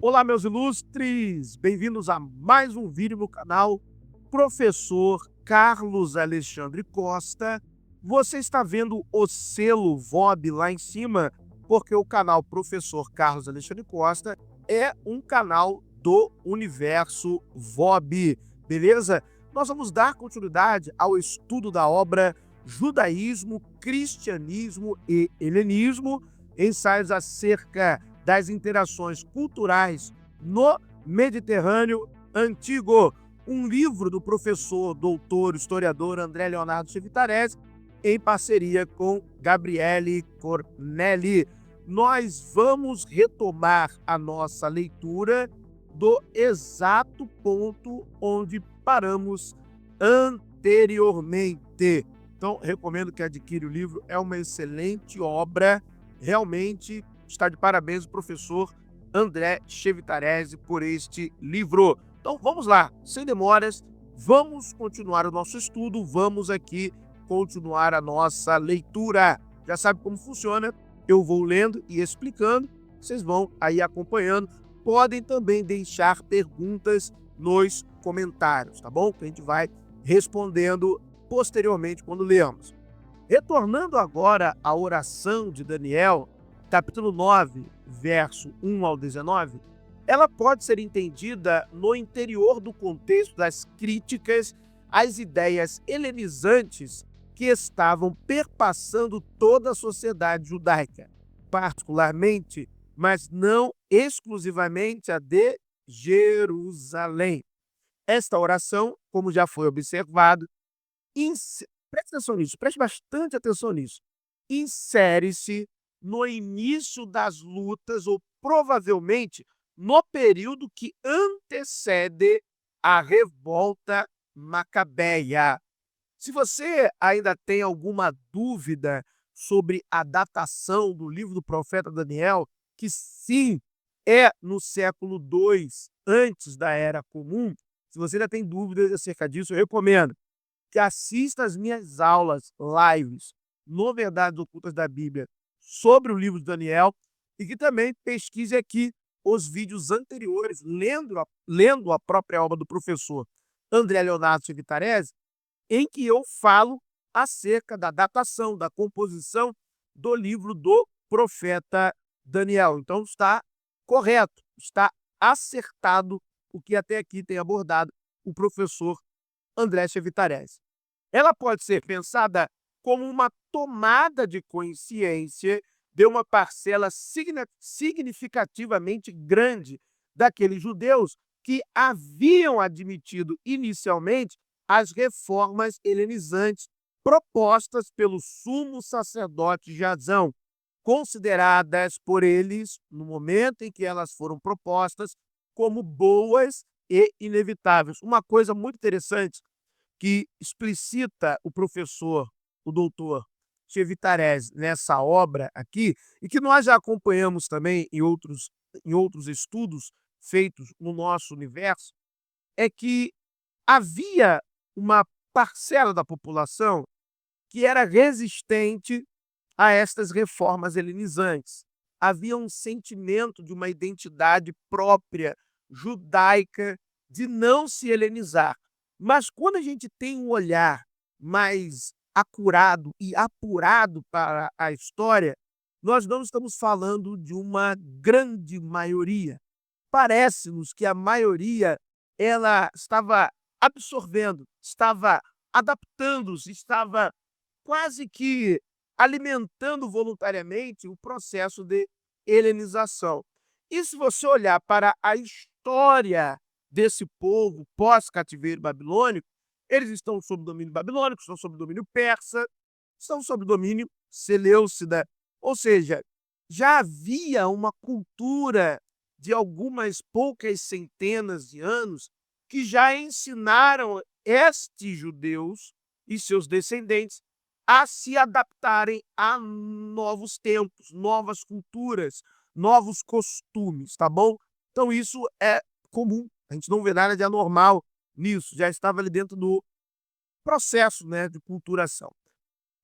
Olá, meus ilustres! Bem-vindos a mais um vídeo no canal Professor Carlos Alexandre Costa. Você está vendo o selo VOB lá em cima, porque o canal Professor Carlos Alexandre Costa é um canal do universo VOB, beleza? Nós vamos dar continuidade ao estudo da obra Judaísmo, Cristianismo e Helenismo, ensaios acerca das interações culturais no Mediterrâneo Antigo, um livro do professor, doutor, historiador André Leonardo Chevitarese, em parceria com Gabriele Cornelli. Nós vamos retomar a nossa leitura do exato ponto onde paramos anteriormente. Então, recomendo que adquira o livro, é uma excelente obra, realmente. Está de parabéns o professor André Chevitarese por este livro. Então vamos lá, sem demoras, vamos continuar o nosso estudo, vamos aqui continuar a nossa leitura. Já sabe como funciona, eu vou lendo e explicando, vocês vão aí acompanhando. Podem também deixar perguntas nos comentários, tá bom? Que a gente vai respondendo posteriormente quando lemos. Retornando agora à oração de Daniel, capítulo 9, verso 1 ao 19, ela pode ser entendida no interior do contexto das críticas às ideias helenizantes que estavam perpassando toda a sociedade judaica, particularmente, mas não exclusivamente a de Jerusalém. Esta oração, como já foi observado, preste atenção nisso, preste bastante atenção nisso, insere-se no início das lutas, ou provavelmente no período que antecede a revolta macabeia. Se você ainda tem alguma dúvida sobre a datação do livro do profeta Daniel, que sim, é no século II antes da Era Comum, se você ainda tem dúvidas acerca disso, eu recomendo que assista às minhas aulas, lives, no Verdades Ocultas da Bíblia, sobre o livro de Daniel, e que também pesquise aqui os vídeos anteriores, lendo a própria obra do professor André Leonardo Chevitarese, em que eu falo acerca da datação, da composição do livro do profeta Daniel. Então está correto, está acertado o que até aqui tem abordado o professor André Chevitarese. Ela pode ser pensada como uma tomada de consciência de uma parcela significativamente grande daqueles judeus que haviam admitido inicialmente as reformas helenizantes propostas pelo sumo sacerdote Jasão, consideradas por eles, no momento em que elas foram propostas, como boas e inevitáveis. Uma coisa muito interessante que explicita o professor, o doutor Chevitarese, nessa obra aqui, e que nós já acompanhamos também em outros estudos feitos no nosso universo, é que havia uma parcela da população que era resistente a estas reformas helenizantes. Havia um sentimento de uma identidade própria judaica de não se helenizar. Mas quando a gente tem um olhar mais acurado e apurado para a história, nós não estamos falando de uma grande maioria. Parece-nos que a maioria ela estava absorvendo, estava adaptando-se, estava quase que alimentando voluntariamente o processo de helenização. E se você olhar para a história desse povo pós-cativeiro babilônico, eles estão sob domínio babilônico, estão sob domínio persa, estão sob domínio seleucida. Ou seja, já havia uma cultura de algumas poucas centenas de anos que já ensinaram estes judeus e seus descendentes a se adaptarem a novos tempos, novas culturas, novos costumes, tá bom? Então isso é comum, a gente não vê nada de anormal nisso, já estava ali dentro do processo, né, de culturação.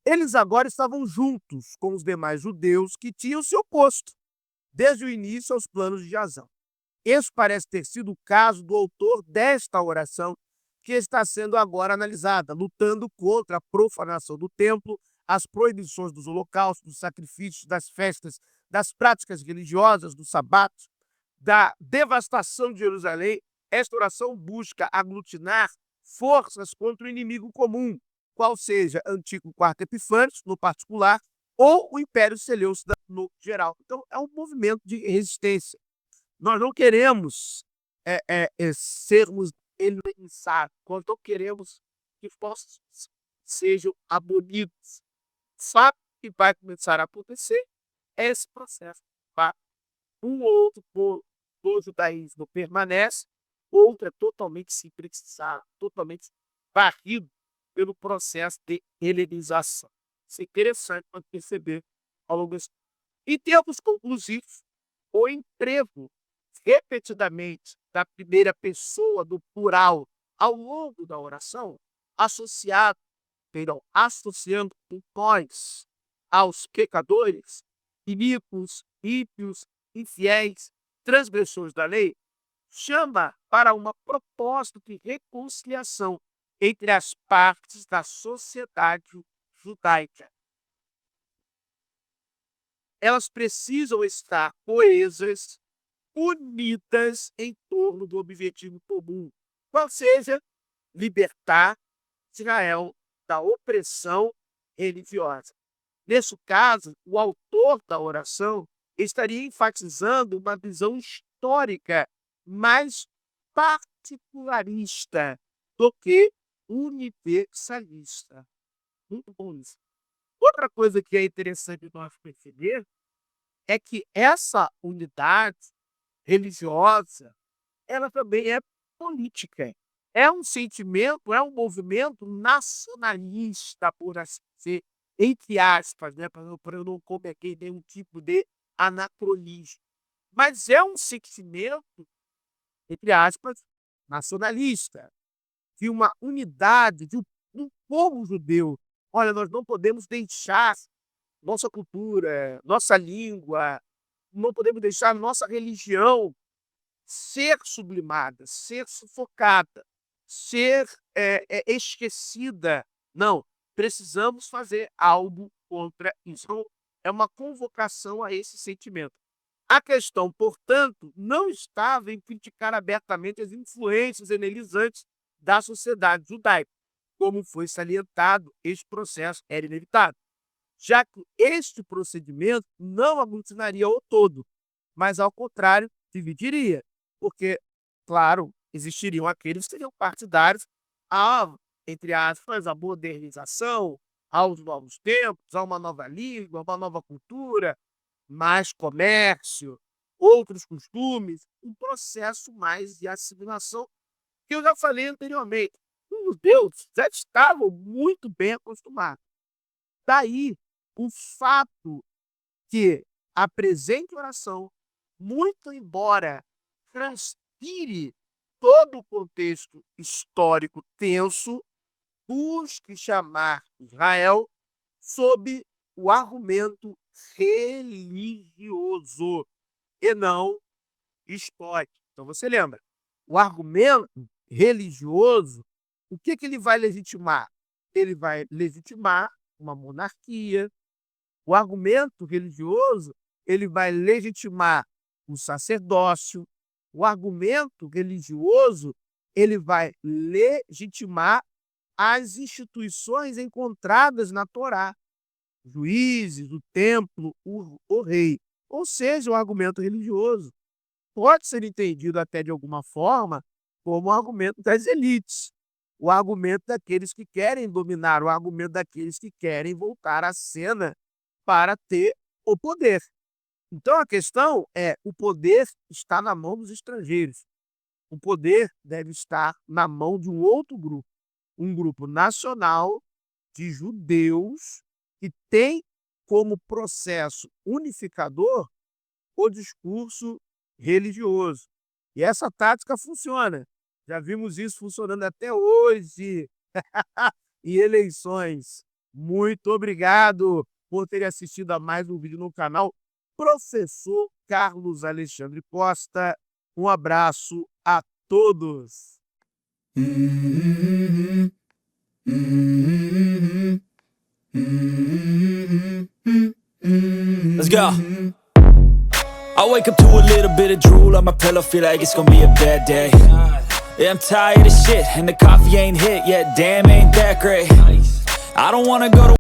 Eles agora estavam juntos com os demais judeus que tinham se oposto, desde o início, aos planos de Jasão. Esse parece ter sido o caso do autor desta oração, que está sendo agora analisada, lutando contra a profanação do templo, as proibições dos holocaustos, dos sacrifícios, das festas, das práticas religiosas, dos sabatos, da devastação de Jerusalém. Esta oração busca aglutinar forças contra o inimigo comum, qual seja Antíoco IV Epifânios, no particular, ou o Império Seleucida, no geral. Então, é um movimento de resistência. Nós não queremos sermos helenizados, nós não queremos que possam sejam abolidos. Sabe o que vai começar a acontecer? É esse processo. Tá? Um ou outro do judaísmo permanece, outro é totalmente simplificado, totalmente varrido pelo processo de helenização. Isso é interessante para perceber ao longo desse. Em termos conclusivos, o emprego repetidamente da primeira pessoa do plural ao longo da oração, associando o nós aos pecadores, iníquos, ímpios, infiéis, transgressores da lei, chama para uma proposta de reconciliação entre as partes da sociedade judaica. Elas precisam estar coesas, unidas em torno do objetivo comum, qual seja libertar Israel da opressão religiosa. Nesse caso, o autor da oração estaria enfatizando uma visão histórica mais particularista do que universalista. Muito bom isso. Outra coisa que é interessante nós perceber é que essa unidade religiosa, ela também é política. É um sentimento, é um movimento nacionalista, por assim dizer, entre aspas, né, para eu não cometer nenhum tipo de anacronismo. Mas é um sentimento, entre aspas, nacionalista, de uma unidade do povo judeu. Olha, nós não podemos deixar nossa cultura, nossa língua, não podemos deixar nossa religião ser sublimada, ser sufocada, ser esquecida. Não, precisamos fazer algo contra isso. Então, é uma convocação a esse sentimento. A questão, portanto, não estava em criticar abertamente as influências enelizantes da sociedade judaica. Como foi salientado, este processo era inevitável, já que este procedimento não aglutinaria o todo, mas, ao contrário, dividiria, porque, claro, existiriam aqueles que seriam partidários a, entre aspas, a modernização, aos novos tempos, a uma nova língua, uma nova cultura, mais comércio, outros costumes, um processo mais de assimilação, que eu já falei anteriormente. Os judeus já estavam muito bem acostumados. Daí o fato que a presente oração, muito embora transpire todo o contexto histórico tenso, busque chamar Israel sob o argumento religioso e não histórico. Então você lembra, o argumento religioso, o que ele vai legitimar? Ele vai legitimar uma monarquia. O argumento religioso, ele vai legitimar o sacerdócio. O argumento religioso, ele vai legitimar as instituições encontradas na Torá, juízes, o templo, o rei. Ou seja, o argumento religioso pode ser entendido até de alguma forma como o argumento das elites, o argumento daqueles que querem dominar, o argumento daqueles que querem voltar à cena para ter o poder. Então a questão é, o poder está na mão dos estrangeiros. O poder deve estar na mão de um outro grupo, um grupo nacional de judeus que tem como processo unificador o discurso religioso. E essa tática funciona. Já vimos isso funcionando até hoje em eleições. Muito obrigado por ter assistido a mais um vídeo no canal Professor Carlos Alexandre Costa. Um abraço a todos. Let's go. I wake up to a little bit of drool on my pillow, feel like it's gonna be a bad day. Yeah, I'm tired of shit, and the coffee ain't hit yet, damn, ain't that great. I don't wanna go to